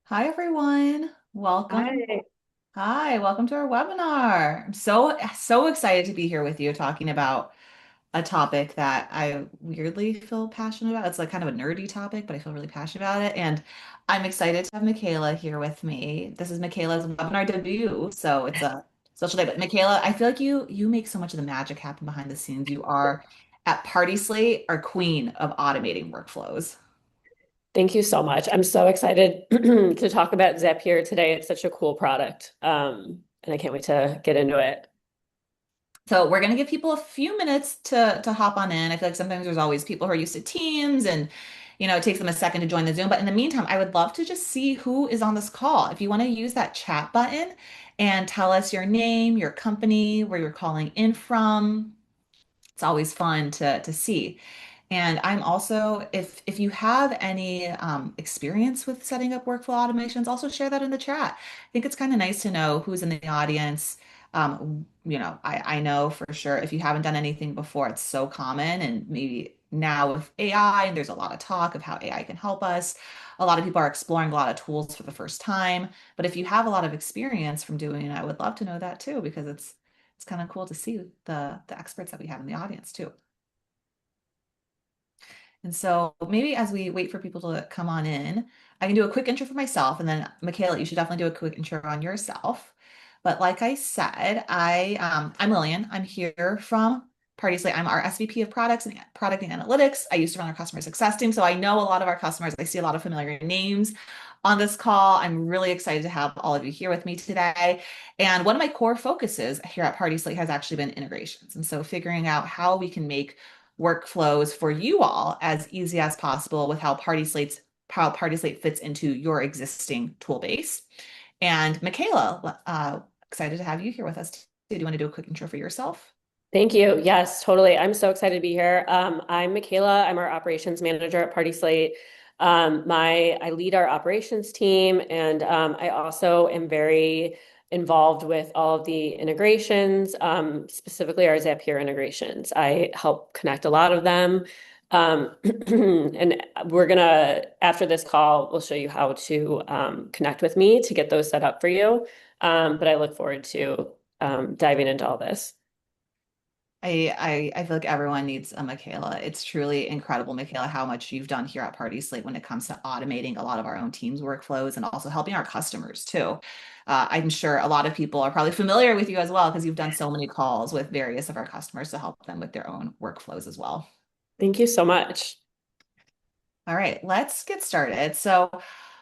Hi, everyone. Welcome. Hi. Hi, welcome to our webinar. I'm so excited to be here with you talking about a topic that I weirdly feel passionate about. It's like kind of a nerdy topic, but I feel really passionate about it. And I'm excited to have Michaela here with me. This is Michaela's webinar debut, so it's a social day. But Michaela, I feel like you make so much of the magic happen behind the scenes. You are at PartySlate, our queen of automating workflows. Thank you so much. I'm so excited to talk about Zapier today. It's such a cool product. And I can't wait to get into it. So we're gonna give people a few minutes to hop on in. I feel like sometimes there's always people who are used to Teams and it takes them a second to join the Zoom. But in the meantime, I would love to just see who is on this call. If you want to use that chat button and tell us your name, your company, where you're calling in from, it's always fun to see. And I'm also, if you have any experience with setting up workflow automations, also share that in the chat. I think it's kind of nice to know who's in the audience. I know for sure if you haven't done anything before, it's so common. And maybe now with AI, and there's a lot of talk of how AI can help us. A lot of people are exploring a lot of tools for the first time. But if you have a lot of experience from doing it, I would love to know that too, because it's kind of cool to see the experts that we have in the audience too. And so maybe as we wait for people to come on in, I can do a quick intro for myself, and then Michaela, you should definitely do a quick intro on yourself. But like I said, I'm Lillian. I'm here from PartySlate. I'm our SVP of products and product and analytics. I used to run our customer success team, so I know a lot of our customers. I see a lot of familiar names on this call. I'm really excited to have all of you here with me today. And one of my core focuses here at PartySlate has actually been integrations. And so figuring out how we can make workflows for you all as easy as possible with how PartySlate fits into your existing tool base. And Michaela, excited to have you here with us too. Do you want to do a quick intro for yourself? Thank you. Yes, totally. I'm so excited to be here. I'm Michaela. I'm our operations manager at PartySlate. I lead our operations team, and I also am very involved with all of the integrations, specifically our Zapier integrations. I help connect a lot of them. And after this call, we'll show you how to connect with me to get those set up for you. But I look forward to diving into all this. I feel like everyone needs a Michaela. It's truly incredible, Michaela, how much you've done here at PartySlate when it comes to automating a lot of our own team's workflows and also helping our customers too. I'm sure a lot of people are probably familiar with you as well because you've done so many calls with various of our customers to help them with their own workflows as well. Thank you so much. All right, let's get started. So,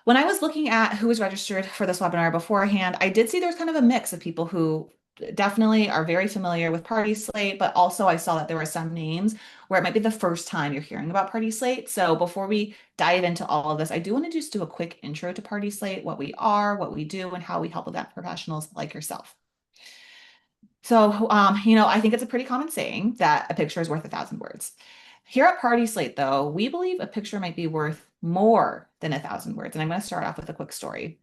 when I was looking at who was registered for this webinar beforehand, I did see there's kind of a mix of people who definitely are very familiar with Party Slate, but also I saw that there were some names where it might be the first time you're hearing about Party Slate. So, before we dive into all of this, I do want to just do a quick intro to Party Slate, what we are, what we do, and how we help event professionals like yourself. So, I think it's a pretty common saying that a picture is worth a thousand words. Here at Party Slate, though, we believe a picture might be worth more than a thousand words. And I'm going to start off with a quick story.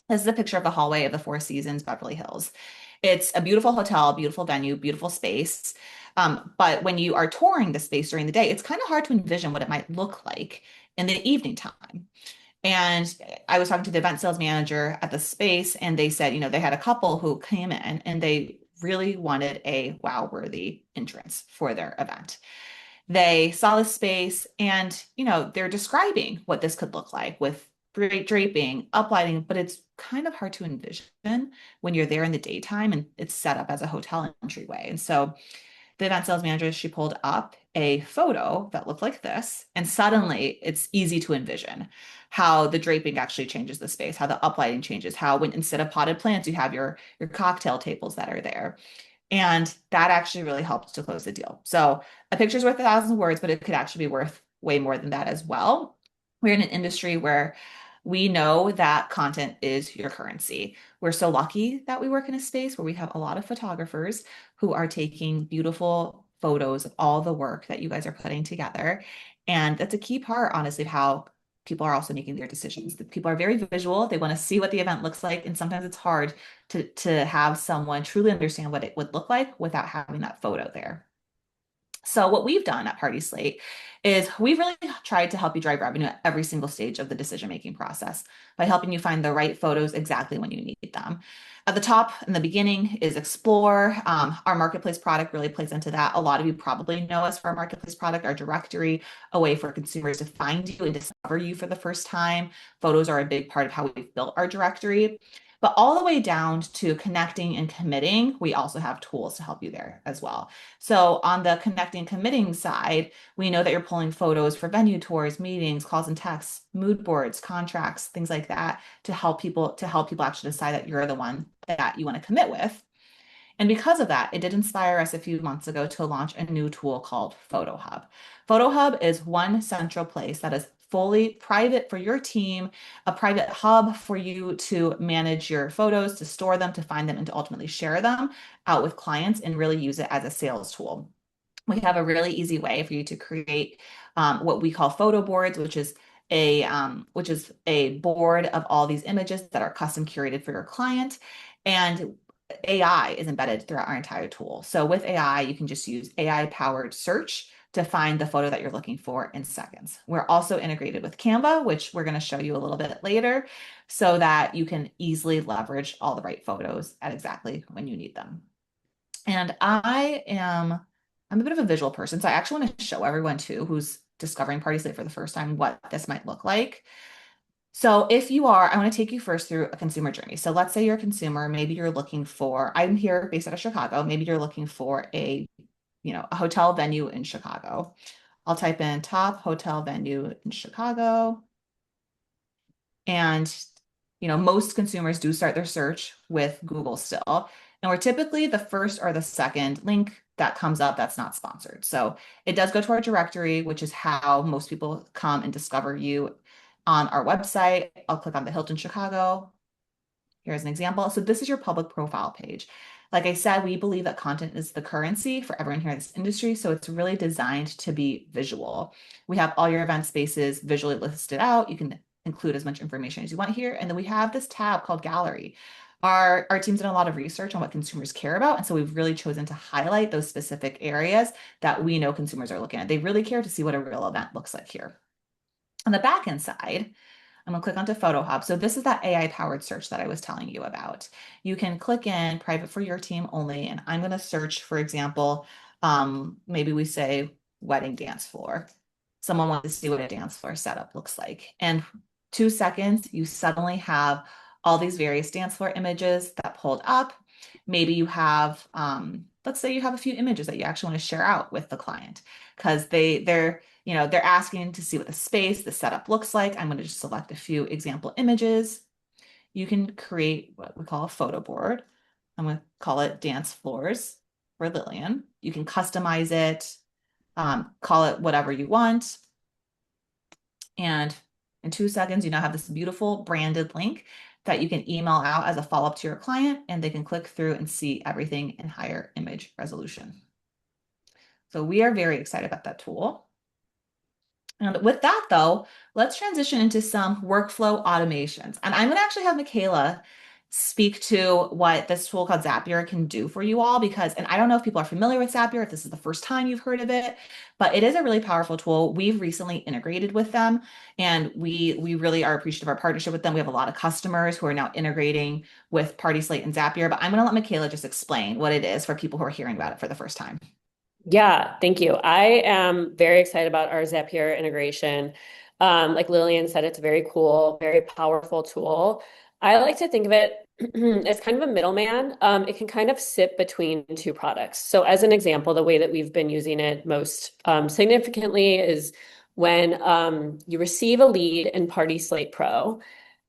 This is a picture of the hallway of the Four Seasons, Beverly Hills. It's a beautiful hotel, beautiful venue, beautiful space. But when you are touring the space during the day, it's kind of hard to envision what it might look like in the evening time. And I was talking to the event sales manager at the space, and they said, they had a couple who came in and they really wanted a wow-worthy entrance for their event. They saw the space and, they're describing what this could look like with great draping, uplighting, but it's kind of hard to envision when you're there in the daytime and it's set up as a hotel entryway. And so the event sales manager, she pulled up a photo that looked like this, and suddenly it's easy to envision how the draping actually changes the space, how the uplighting changes, how when instead of potted plants, you have your cocktail tables that are there. And that actually really helped to close the deal. So a picture's worth a thousand words, but it could actually be worth way more than that as well. We're in an industry where we know that content is your currency. We're so lucky that we work in a space where we have a lot of photographers who are taking beautiful photos of all the work that you guys are putting together. And that's a key part, honestly, of how people are also making their decisions. The people are very visual. They want to see what the event looks like. And sometimes it's hard to have someone truly understand what it would look like without having that photo there. So what we've done at PartySlate is we've really tried to help you drive revenue at every single stage of the decision-making process by helping you find the right photos exactly when you need them. At the top in the beginning is Explore. Our marketplace product really plays into that. A lot of you probably know us for our marketplace product, our directory, a way for consumers to find you and discover you for the first time. Photos are a big part of how we've built our directory. But all the way down to connecting and committing, we also have tools to help you there as well. So on the connecting committing side, we know that you're pulling photos for venue tours, meetings, calls and texts, mood boards, contracts, things like that to help people actually decide that you're the one that you want to commit with. And because of that, it did inspire us a few months ago to launch a new tool called Photo Hub. Photo Hub is one central place that is fully private for your team, a private hub for you to manage your photos, to store them, to find them, and to ultimately share them out with clients and really use it as a sales tool. We have a really easy way for you to create what we call photo boards, which is a board of all these images that are custom curated for your client. And AI is embedded throughout our entire tool. So with AI, you can just use AI powered search to find the photo that you're looking for in seconds. We're also integrated with Canva, which we're going to show you a little bit later, so that you can easily leverage all the right photos at exactly when you need them. And I'm a bit of a visual person, so I actually want to show everyone too who's discovering Party Slate for the first time what this might look like. So if you are, I want to take you first through a consumer journey. So let's say you're a consumer, maybe you're looking for, I'm here based out of Chicago, maybe you're looking for a hotel venue in Chicago. I'll type in top hotel venue in Chicago. And most consumers do start their search with Google still. And we're typically the first or the second link that comes up that's not sponsored. So it does go to our directory, which is how most people come and discover you on our website. I'll click on the Hilton Chicago. Here's an example. So this is your public profile page. Like I said, we believe that content is the currency for everyone here in this industry. So it's really designed to be visual. We have all your event spaces visually listed out. You can include as much information as you want here. And then we have this tab called Gallery. Our team's done a lot of research on what consumers care about. And so we've really chosen to highlight those specific areas that we know consumers are looking at. They really care to see what a real event looks like here. On the back end side, I'm gonna click onto Photo Hub. So this is that AI powered search that I was telling you about. You can click in private for your team only, and I'm gonna search, for example, maybe we say wedding dance floor. Someone wants to see what a dance floor setup looks like. And 2 seconds, you suddenly have all these various dance floor images that pulled up. Maybe you have, let's say you have a few images that you actually want to share out with the client because they're asking to see what the space, the setup looks like. I'm going to just select a few example images. You can create what we call a photo board. I'm going to call it dance floors for Lillian. You can customize it, call it whatever you want. And in 2 seconds, you now have this beautiful branded link that you can email out as a follow-up to your client, and they can click through and see everything in higher image resolution. So we are very excited about that tool. And with that, though, let's transition into some workflow automations. And I'm going to actually have Michaela speak to what this tool called Zapier can do for you all because, and I don't know if people are familiar with Zapier, if this is the first time you've heard of it, but it is a really powerful tool. We've recently integrated with them and we really are appreciative of our partnership with them. We have a lot of customers who are now integrating with PartySlate and Zapier, but I'm going to let Michaela just explain what it is for people who are hearing about it for the first time. Yeah, thank you. I am very excited about our Zapier integration. Like Lillian said, it's a very cool, very powerful tool. I like to think of it as kind of a middleman. It can kind of sit between two products. So, as an example, the way that we've been using it most significantly is when you receive a lead in Party Slate Pro.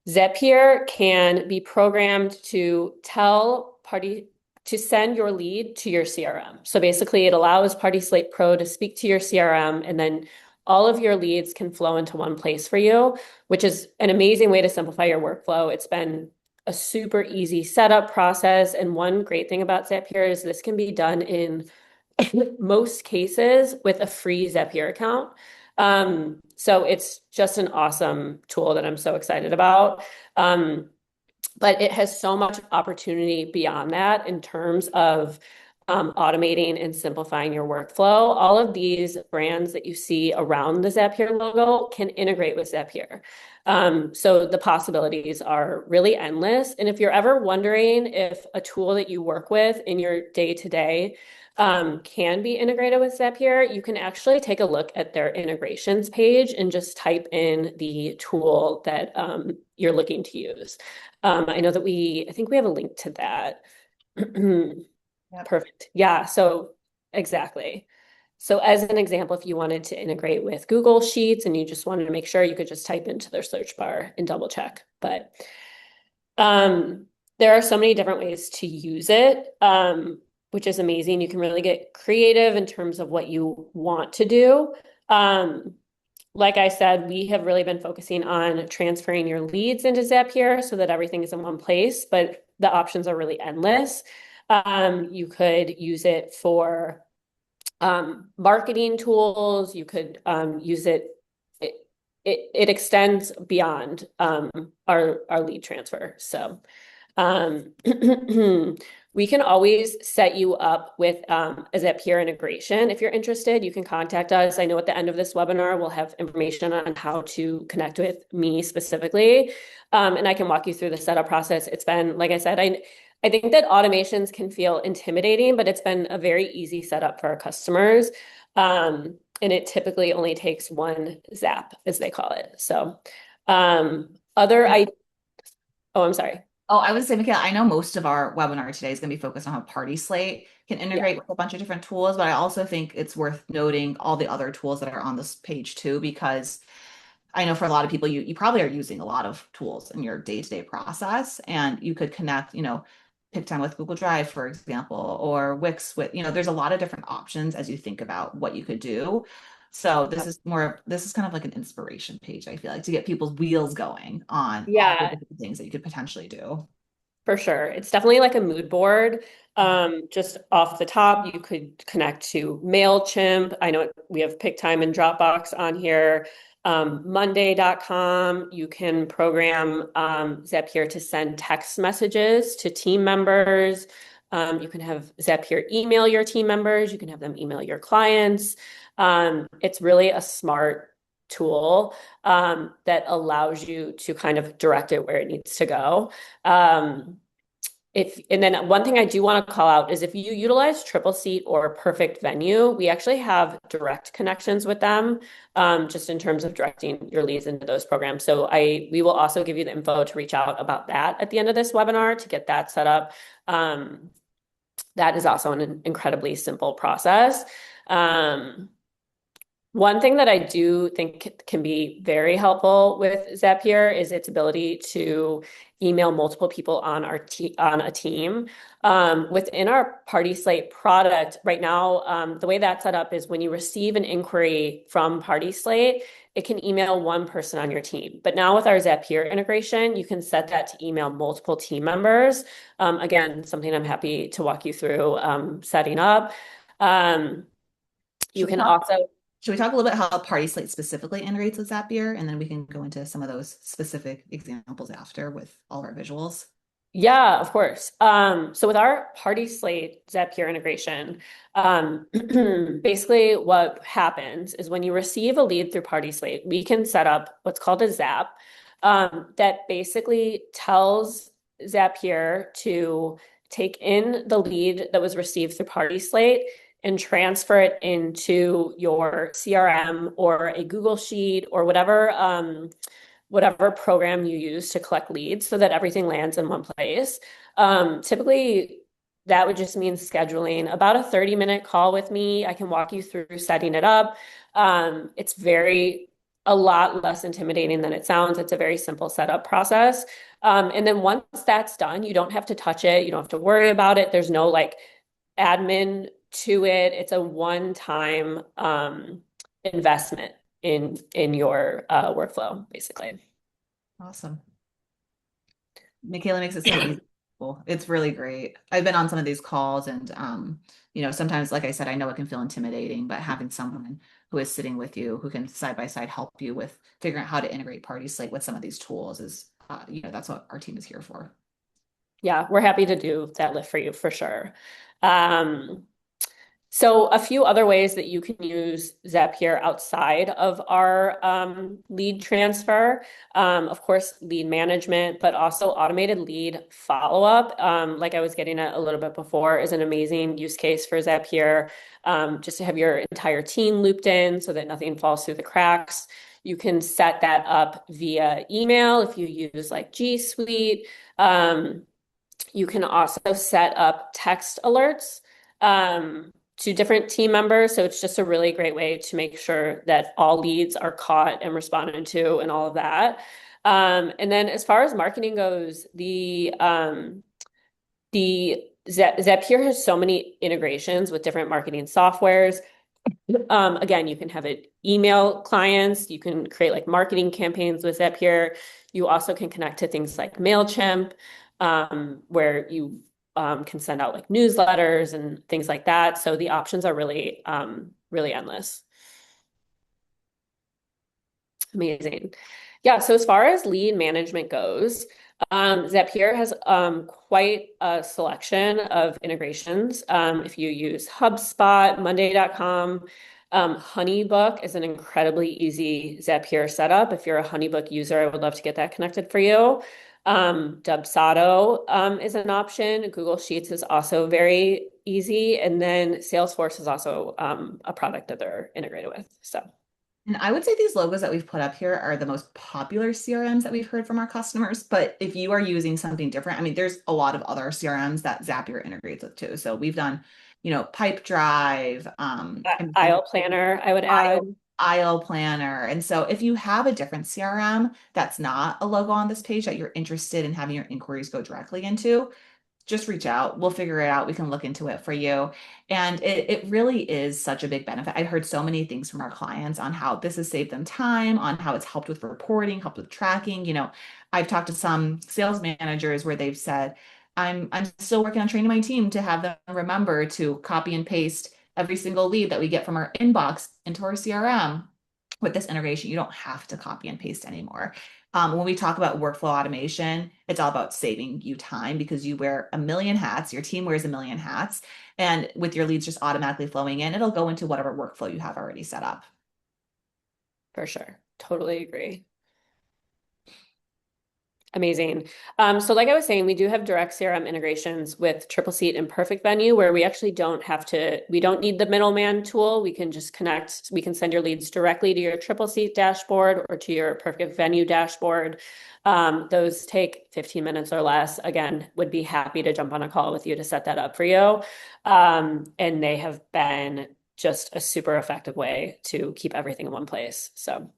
Zapier can be programmed to tell Party to send your lead to your CRM. So basically, it allows PartySlate Pro to speak to your CRM, and then all of your leads can flow into one place for you, which is an amazing way to simplify your workflow. It's been a super easy setup process. And one great thing about Zapier is this can be done in most cases with a free Zapier account. So it's just an awesome tool that I'm so excited about. But it has so much opportunity beyond that in terms of automating and simplifying your workflow. All of these brands that you see around the Zapier logo can integrate with Zapier. So the possibilities are really endless. And if you're ever wondering if a tool that you work with in your day-to-day can be integrated with Zapier, you can actually take a look at their integrations page and just type in the tool that you're looking to use. I know that I think we have a link to that. Yep. Perfect. Yeah. So exactly. So as an example, if you wanted to integrate with Google Sheets and you just wanted to make sure, you could just type into their search bar and double check. But um, there are so many different ways to use it, which is amazing. You can really get creative in terms of what you want to do. Um, like I said, we have really been focusing on transferring your leads into Zapier so that everything is in one place, but the options are really endless. You could use it for marketing tools. You could use it. It, it extends beyond our lead transfer. So um, we can always set you up with a Zapier integration. If you're interested, you can contact us. I know at the end of this webinar, we'll have information on how to connect with me specifically. And I can walk you through the setup process. It's been, like I said, I think that automations can feel intimidating, but it's been a very easy setup for our customers. And it typically only takes one zap, as they call it. So, other I oh, I'm sorry. Oh, I would say, Michaela, I know most of our webinar today is going to be focused on how PartySlate can Yeah. integrate with a bunch of different tools, but I also think it's worth noting all the other tools that are on this page too, because I know for a lot of people, you probably are using a lot of tools in your day-to-day process, and you could connect, pick time with Google Drive, for example, or Wix with, there's a lot of different options as you think about what you could do. So this is kind of like an inspiration page, I feel like, to get people's wheels going on all the Yeah, different things that you could potentially do. for sure. It's definitely like a mood board. Just off the top, you could connect to MailChimp. I know we have PickTime and Dropbox on here. Monday.com. You can program Zapier to send text messages to team members. You can have Zapier email your team members. You can have them email your clients. It's really a smart tool that allows you to kind of direct it where it needs to go. Um, and then one thing I do want to call out is if you utilize Triple Seat or Perfect Venue, we actually have direct connections with them, just in terms of directing your leads into those programs. So we will also give you the info to reach out about that at the end of this webinar to get that set up. That is also an incredibly simple process. One thing that I do think can be very helpful with Zapier is its ability to email multiple people on on a team. Within our PartySlate product right now, the way that's set up is when you receive an inquiry from PartySlate, it can email one person on your team. But now with our Zapier integration, you can set that to email multiple team members. Again, something I'm happy to walk you through setting up. Um, you Should we can talk? also Should we talk a little bit how PartySlate specifically integrates with Zapier, and then we can go into some of those specific examples after with all of our visuals? Yeah, of course. So with our PartySlate Zapier integration, basically what happens is when you receive a lead through PartySlate, we can set up what's called a Zap, that basically tells Zapier to take in the lead that was received through PartySlate and transfer it into your CRM or a Google Sheet or whatever program you use to collect leads so that everything lands in one place. Typically, that would just mean scheduling about a 30-minute call with me. I can walk you through setting it up. It's a lot less intimidating than it sounds. It's a very simple setup process. And then once that's done, you don't have to touch it. You don't have to worry about it. There's no like admin to it. It's a one-time investment in your workflow, basically. Awesome. Michaela makes it so easy. Well, it's really great. I've been on some of these calls and sometimes, like I said, I know it can feel intimidating, but having someone who is sitting with you who can side by side help you with figuring out how to integrate PartySlate with some of these tools is that's what our team is here for. Yeah, we're happy to do that lift for you for sure. Um, So a few other ways that you can use Zapier outside of our lead transfer. Of course, lead management, but also automated lead follow-up. Like I was getting at a little bit before, is an amazing use case for Zapier. Just to have your entire team looped in so that nothing falls through the cracks. You can set that up via email if you use like G Suite. Um, you can also set up text alerts to different team members. So it's just a really great way to make sure that all leads are caught and responded to and all of that. And then as far as marketing goes, the Zapier has so many integrations with different marketing softwares. Again, you can have it email clients, you can create like marketing campaigns with Zapier. You also can connect to things like MailChimp, where you can send out like newsletters and things like that. So the options are really, really endless. Amazing. Yeah, so as far as lead management goes, Zapier has quite a selection of integrations. If you use HubSpot, Monday.com, HoneyBook is an incredibly easy Zapier setup. If you're a HoneyBook user, I would love to get that connected for you. Dubsado is an option. Google Sheets is also very easy. And then Salesforce is also a product that they're integrated with. So. And I would say these logos that we've put up here are the most popular CRMs that we've heard from our customers. But if you are using something different, I mean, there's a lot of other CRMs that Zapier integrates with too. So we've done, Pipe Drive, and Aisle planner, I would add. Aisle Planner. And so if you have a different CRM that's not a logo on this page that you're interested in having your inquiries go directly into, just reach out. We'll figure it out. We can look into it for you. And it really is such a big benefit. I've heard so many things from our clients on how this has saved them time, on how it's helped with reporting, helped with tracking. I've talked to some sales managers where they've said, I'm still working on training my team to have them remember to copy and paste every single lead that we get from our inbox into our CRM. With this integration, you don't have to copy and paste anymore. When we talk about workflow automation, it's all about saving you time because you wear a million hats, your team wears a million hats, and with your leads just automatically flowing in, it'll go into whatever workflow you have already set up. For sure. Totally agree. Amazing. So like I was saying, we do have direct CRM integrations with Triple Seat and Perfect Venue where we actually we don't need the middleman tool. We can just connect, we can send your leads directly to your Triple Seat dashboard or to your Perfect Venue dashboard. Those take 15 minutes or less. Again, would be happy to jump on a call with you to set that up for you. And they have been just a super effective way to keep everything in one place. So.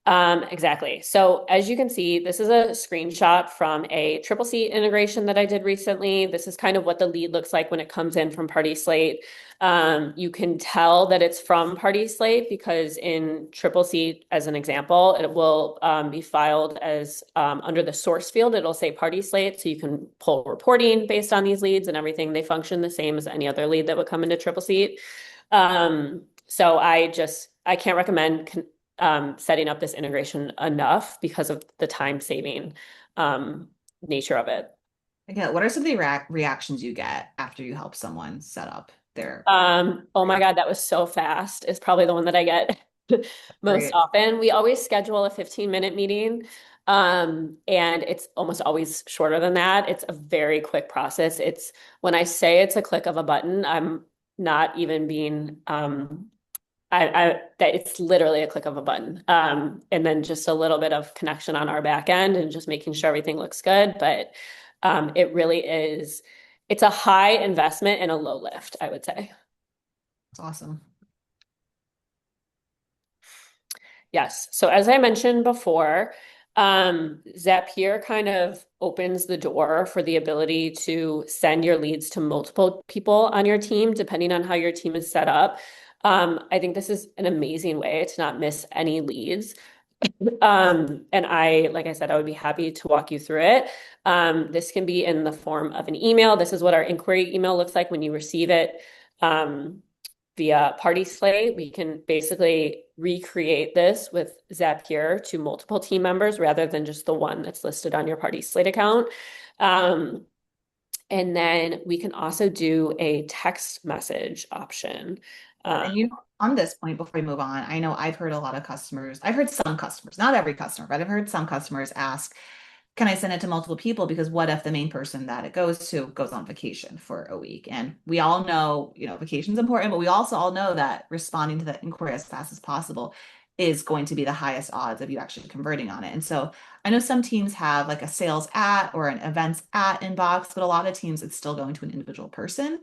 Exactly. So as you can see, this is a screenshot from a Triple C integration that I did recently. This is kind of what the lead looks like when it comes in from PartySlate. You can tell that it's from PartySlate because in Triple C, as an example, it will be filed as under the source field. It'll say PartySlate, so you can pull reporting based on these leads and everything. They function the same as any other lead that would come into Triple C. So I can't recommend setting up this integration enough because of the time saving nature of it. Again, what are some of the reactions you get after you help someone set up their Oh my God, that was so fast is probably the one that I get most great? often. We always schedule a 15-minute meeting. And it's almost always shorter than that. It's a very quick process. It's when I say it's a click of a button, I'm not even being that it's literally a click of a button. And then just a little bit of connection on our back end and just making sure everything looks good. But it really is, it's a high investment and a low lift, I would say. It's awesome. Yes. So as I mentioned before, Zapier kind of opens the door for the ability to send your leads to multiple people on your team, depending on how your team is set up. I think this is an amazing way to not miss any leads. And like I said, I would be happy to walk you through it. This can be in the form of an email. This is what our inquiry email looks like when you receive it. via PartySlate. We can basically recreate this with Zapier to multiple team members rather than just the one that's listed on your PartySlate account. Um, and then we can also do a text message option. And on this point, before we move on, I know I've heard a lot of customers, I've heard some customers, not every customer, but I've heard some customers ask, can I send it to multiple people? Because what if the main person that it goes to goes on vacation for a week? And we all know, vacation's important, but we also all know that responding to that inquiry as fast as possible is going to be the highest odds of you actually converting on it. And so I know some teams have like a sales at or an events at inbox, but a lot of teams it's still going to an individual person.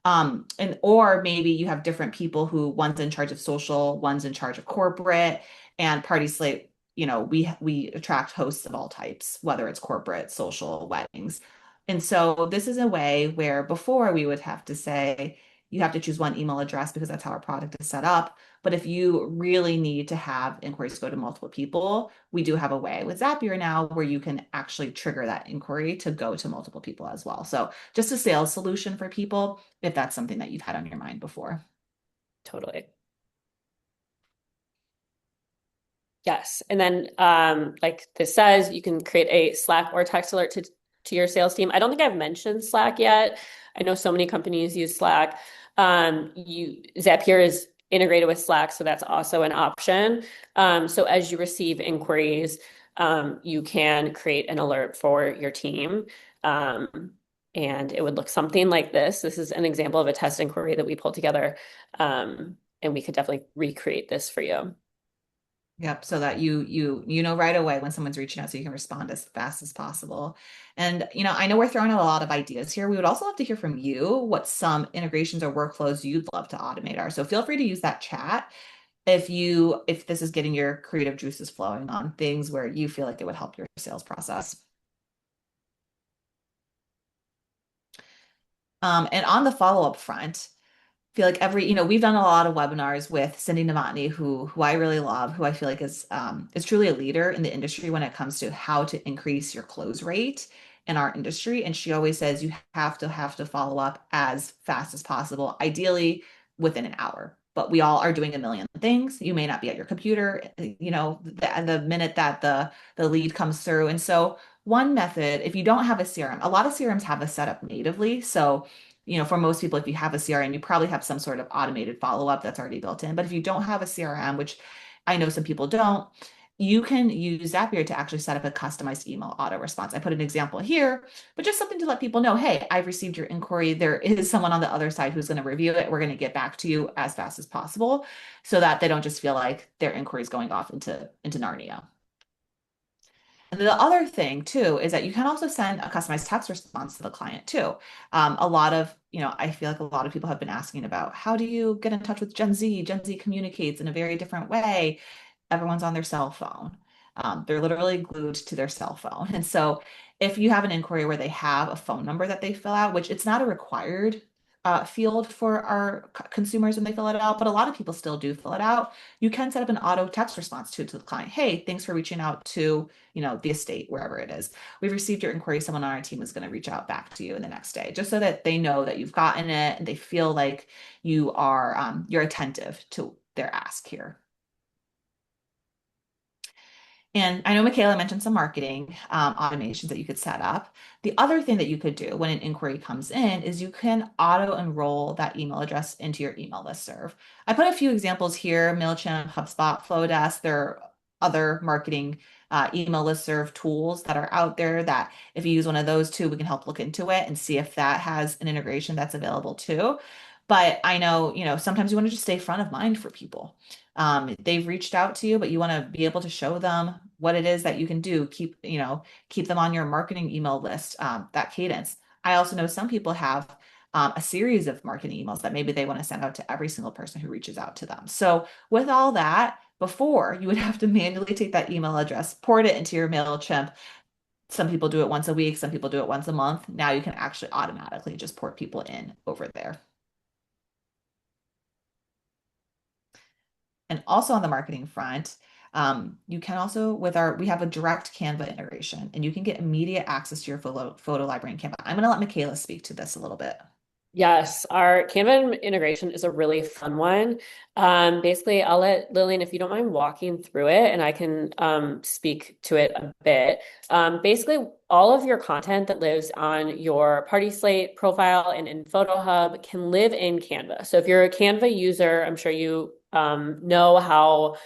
And or maybe you have different people who one's in charge of social, one's in charge of corporate, and Party Slate, we attract hosts of all types, whether it's corporate, social, weddings. And so this is a way where before we would have to say you have to choose one email address because that's how our product is set up. But if you really need to have inquiries go to multiple people, we do have a way with Zapier now where you can actually trigger that inquiry to go to multiple people as well. So just a sales solution for people if that's something that you've had on your mind before. Totally. Yes. And then, like this says, you can create a Slack or text alert to your sales team. I don't think I've mentioned Slack yet. I know so many companies use Slack. Zapier is integrated with Slack, so that's also an option. So as you receive inquiries, you can create an alert for your team. And it would look something like this. This is an example of a test inquiry that we pulled together. And we could definitely recreate this for you. Yep, so that you know right away when someone's reaching out so you can respond as fast as possible. And I know we're throwing out a lot of ideas here. We would also love to hear from you what some integrations or workflows you'd love to automate are. So feel free to use that chat if this is getting your creative juices flowing on things where you feel like it would help your sales process. And on the follow-up front, feel like we've done a lot of webinars with Cindy Novotny, who I really love, who I feel like is truly a leader in the industry when it comes to how to increase your close rate in our industry. And she always says you have to follow up as fast as possible, ideally within an hour. But we all are doing a million things. You may not be at your computer, the minute that the lead comes through. And so one method, if you don't have a CRM, a lot of CRMs have this set up natively. So for most people, if you have a CRM, you probably have some sort of automated follow-up that's already built in. But if you don't have a CRM, which I know some people don't, you can use Zapier to actually set up a customized email auto response. I put an example here, but just something to let people know, hey, I've received your inquiry. There is someone on the other side who's going to review it. We're going to get back to you as fast as possible so that they don't just feel like their inquiry is going off into Narnia. And the other thing too is that you can also send a customized text response to the client too. I feel like a lot of people have been asking about how do you get in touch with Gen Z? Gen Z communicates in a very different way. Everyone's on their cell phone. They're literally glued to their cell phone. And so if you have an inquiry where they have a phone number that they fill out, which it's not a required field for our consumers when they fill it out, but a lot of people still do fill it out. You can set up an auto text response to the client. Hey, thanks for reaching out to, the estate, wherever it is. We've received your inquiry. Someone on our team is going to reach out back to you in the next day, just so that they know that you've gotten it and they feel like you're attentive to their ask here. And I know Michaela mentioned some marketing automations that you could set up. The other thing that you could do when an inquiry comes in is you can auto enroll that email address into your email listserv. I put a few examples here, MailChimp, HubSpot, Flowdesk. There are other marketing email listserv tools that are out there that if you use one of those two, we can help look into it and see if that has an integration that's available too. But I know, sometimes you want to just stay front of mind for people. They've reached out to you, but you want to be able to show them what it is that you can do. Keep them on your marketing email list, that cadence. I also know some people have a series of marketing emails that maybe they want to send out to every single person who reaches out to them. So with all that, before you would have to manually take that email address, port it into your MailChimp. Some people do it once a week, some people do it once a month. Now you can actually automatically just port people in over there. And also on the marketing front, you can also we have a direct Canva integration and you can get immediate access to your photo library in Canva. I'm going to let Michaela speak to this a little bit. Yes, our Canva integration is a really fun one. Basically, I'll let Lillian, if you don't mind walking through it, and I can speak to it a bit. Basically, all of your content that lives on your PartySlate profile and in Photo Hub can live in Canva. So if you're a Canva user, I'm sure you know how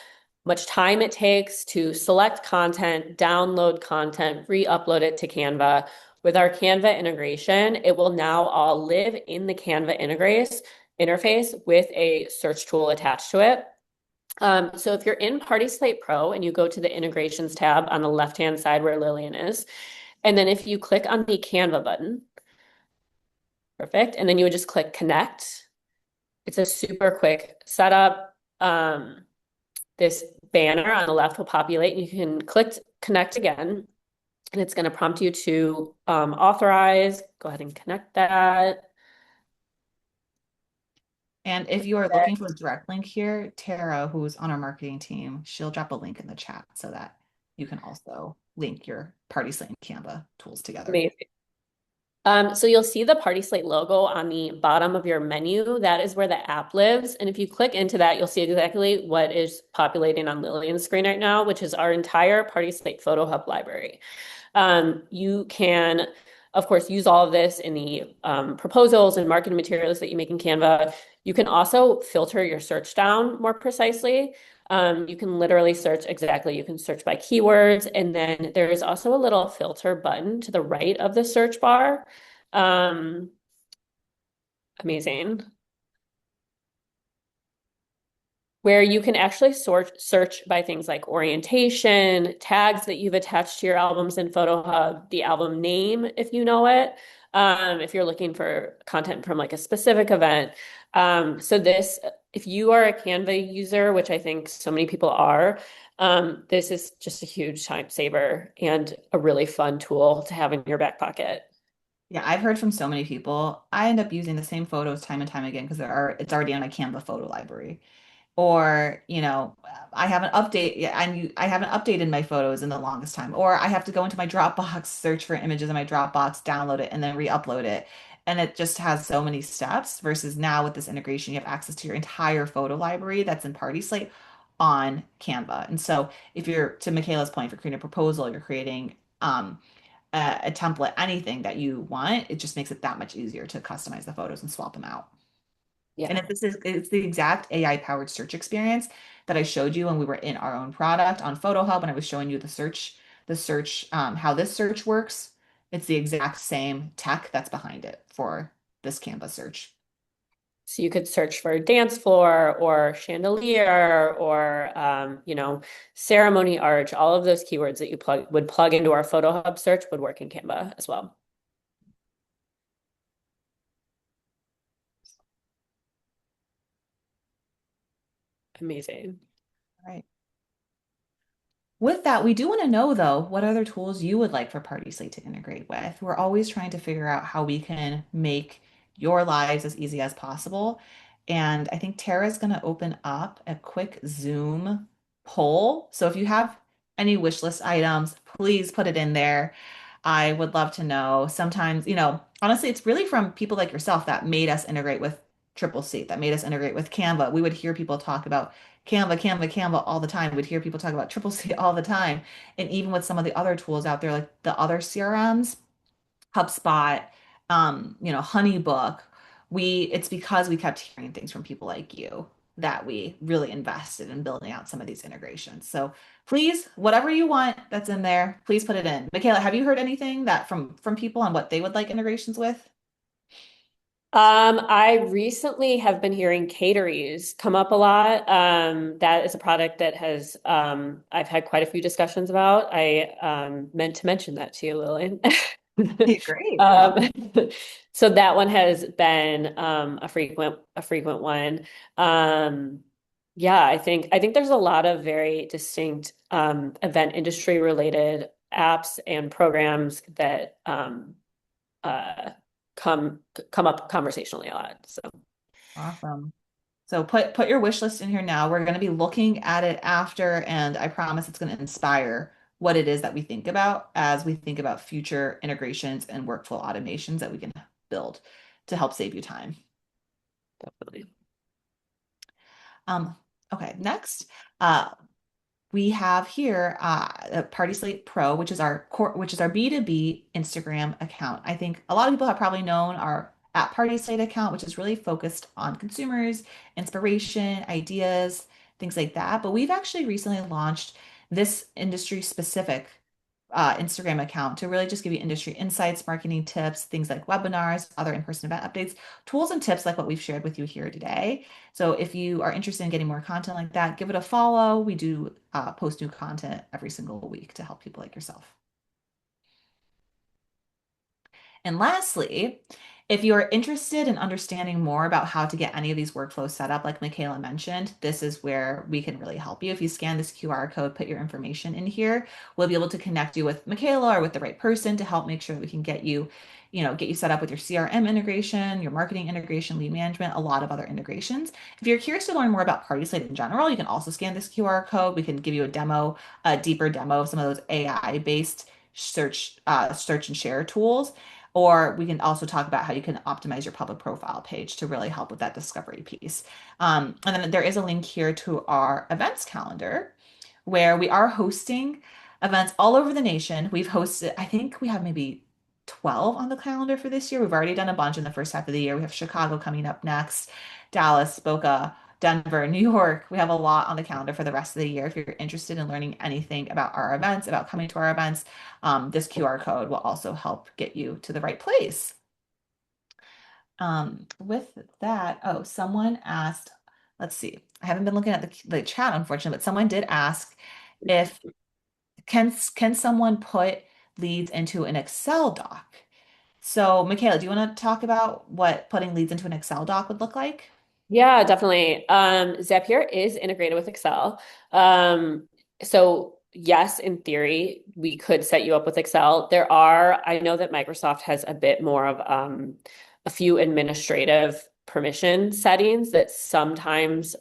much time it takes to select content, download content, re-upload it to Canva. With our Canva integration, it will now all live in the Canva interface with a search tool attached to it. So if you're in PartySlate Pro and you go to the integrations tab on the left-hand side where Lillian is, and then if you click on the Canva button, perfect, and then you would just click connect. It's a super quick setup. This banner on the left will populate and you can click connect again and it's going to prompt you to authorize. Go ahead and connect that. And if you are looking for a direct link here, Tara, who's on our marketing team, she'll drop a link in the chat so that you can also link your PartySlate and Canva tools together. Amazing. So you'll see the PartySlate logo on the bottom of your menu. That is where the app lives. And if you click into that, you'll see exactly what is populating on Lillian's screen right now, which is our entire PartySlate Photo Hub library. You can, of course, use all of this in the proposals and marketing materials that you make in Canva. You can also filter your search down more precisely. You can literally search exactly, you can search by keywords, and then there is also a little filter button to the right of the search bar. Um, Amazing. Where you can actually search by things like orientation, tags that you've attached to your albums in Photo Hub, the album name, if you know it, if you're looking for content from like a specific event. So this, if you are a Canva user, which I think so many people are, this is just a huge time saver and a really fun tool to have in your back pocket. Yeah, I've heard from so many people. I end up using the same photos time and time again because it's already on my Canva photo library. Or I haven't updated my photos in the longest time, or I have to go into my Dropbox, search for images in my Dropbox, download it, and then re-upload it, and it just has so many steps. Versus now with this integration, you have access to your entire photo library that's in PartySlate on Canva. And so if you're, to Michaela's point, if you're creating a proposal, you're creating a template, anything that you want, it just makes it that much easier to customize the photos and swap them out. And Yeah. if this is it's the exact AI powered search experience that I showed you when we were in our own product on Photo Hub and I was showing you how this search works. It's the exact same tech that's behind it for this Canva search. So you could search for dance floor or chandelier or ceremony arch. All of those keywords that you would plug into our Photo Hub search would work in Canva as well. Amazing. All right. With that, we do want to know though, what other tools you would like for PartySlate to integrate with. We're always trying to figure out how we can make your lives as easy as possible. And I think Tara's going to open up a quick Zoom poll. So if you have any wish list items, please put it in there. I would love to know. Sometimes, honestly, it's really from people like yourself that made us integrate with Triple C, that made us integrate with Canva. We would hear people talk about Canva, Canva, Canva all the time. We'd hear people talk about Triple C all the time. And even with some of the other tools out there, like the other CRMs, HubSpot, HoneyBook, it's because we kept hearing things from people like you that we really invested in building out some of these integrations. So please, whatever you want that's in there, please put it in. Michaela, have you heard anything that from people on what they would like integrations with? I recently have been hearing cateries come up a lot. That is a product that has I've had quite a few discussions about. I meant to mention that to you, Lillian. Great. Yeah. Um, so that one has been a frequent one. Yeah, I think there's a lot of very distinct event industry related apps and programs that uh, come come up conversationally a lot. So Awesome. So put your wish list in here now. We're going to be looking at it after, and I promise it's going to inspire what it is that we think about as we think about future integrations and workflow automations that we can build. to help save you time. Definitely. Um, okay, next, uh, we have here PartySlate Pro, which is our B2B Instagram account. I think a lot of people have probably known our at PartySlate account, which is really focused on consumers, inspiration, ideas, things like that. But we've actually recently launched this industry specific Instagram account to really just give you industry insights, marketing tips, things like webinars, other in-person event updates, tools and tips like what we've shared with you here today. So if you are interested in getting more content like that, give it a follow. We do post new content every single week to help people like yourself. And lastly, if you are interested in understanding more about how to get any of these workflows set up, like Michaela mentioned, this is where we can really help you. If you scan this QR code, put your information in here, we'll be able to connect you with Michaela or with the right person to help make sure that we can get you set up with your CRM integration, your marketing integration, lead management, a lot of other integrations. If you're curious to learn more about PartySlate in general, you can also scan this QR code. We can give you a demo, a deeper demo of some of those AI-based search and share tools. Or we can also talk about how you can optimize your public profile page to really help with that discovery piece. And then there is a link here to our events calendar where we are hosting events all over the nation. We've hosted, I think we have maybe 12 on the calendar for this year. We've already done a bunch in the first half of the year. We have Chicago coming up next, Dallas, Boca, Denver, New York. We have a lot on the calendar for the rest of the year. If you're interested in learning anything about our events, about coming to our events, this QR code will also help get you to the right place. With that, oh, someone asked, let's see, I haven't been looking at the chat, unfortunately, but someone did ask if can someone put leads into an Excel doc? So, Michaela, do you want to talk about what putting leads into an Excel doc would look like? Yeah, definitely. Zapier is integrated with Excel. So yes, in theory, we could set you up with Excel. I know that Microsoft has a bit more of a few administrative permission settings that sometimes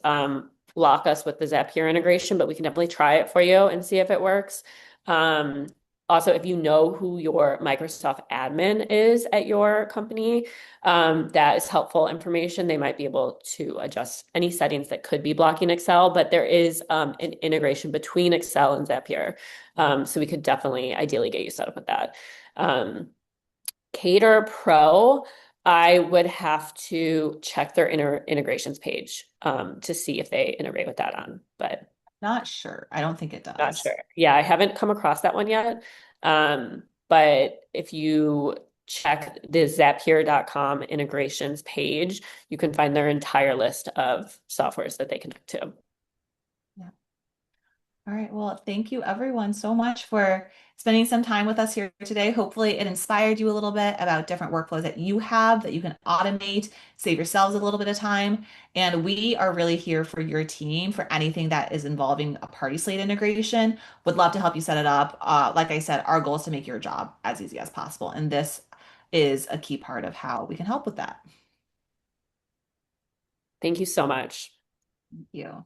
block us with the Zapier integration, but we can definitely try it for you and see if it works. Um, Also, if you know who your Microsoft admin is at your company, that is helpful information. They might be able to adjust any settings that could be blocking Excel, but there is an integration between Excel and Zapier. So we could definitely ideally get you set up with that. Um, Cater Pro, I would have to check their integrations page to see if they integrate with that on, but Not sure. I don't think it not does. sure. Yeah, I haven't come across that one yet. But if you check the Zapier.com integrations page, you can find their entire list of softwares that they connect to. Yeah. All right. Well, thank you everyone so much for spending some time with us here today. Hopefully, it inspired you a little bit about different workflows that you have that you can automate, save yourselves a little bit of time. And we are really here for your team for anything that is involving a party slate integration. Would love to help you set it up. Like I said, our goal is to make your job as easy as possible. And this is a key part of how we can help with that. Thank you so much. Thank you.